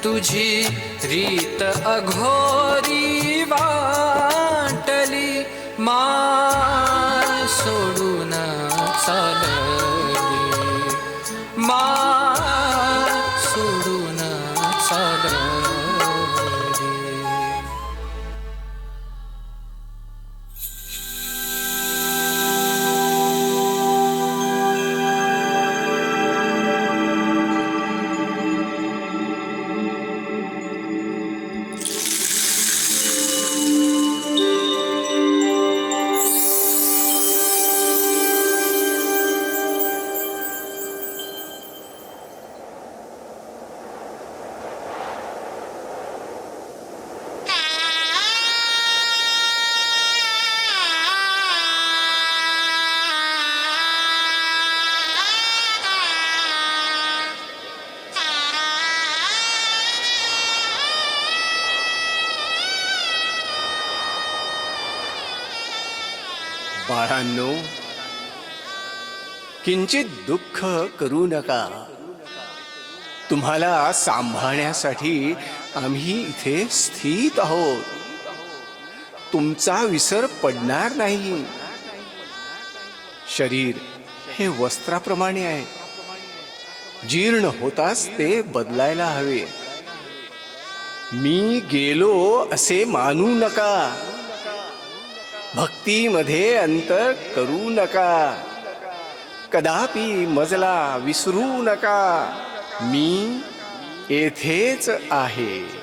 तुझी रीत अघोरी वाटली, माय सोडून चालली, माय सोडून चालली. बाळांनो, किंचित दुःख करू नका. तुम्हाला सांभाळण्यासाठी आम्ही इथे स्थित आहोत. तुमचा विसर पडणार नाही. शरीर हे वस्त्राप्रमाणे आहे, जीर्ण होताच ते बदलायला हवे. मी गेलो असे मानू नका. भक्तीमध्ये अंतर करू नका. कदापि मजला विसरू नका. मी येथेच आहे.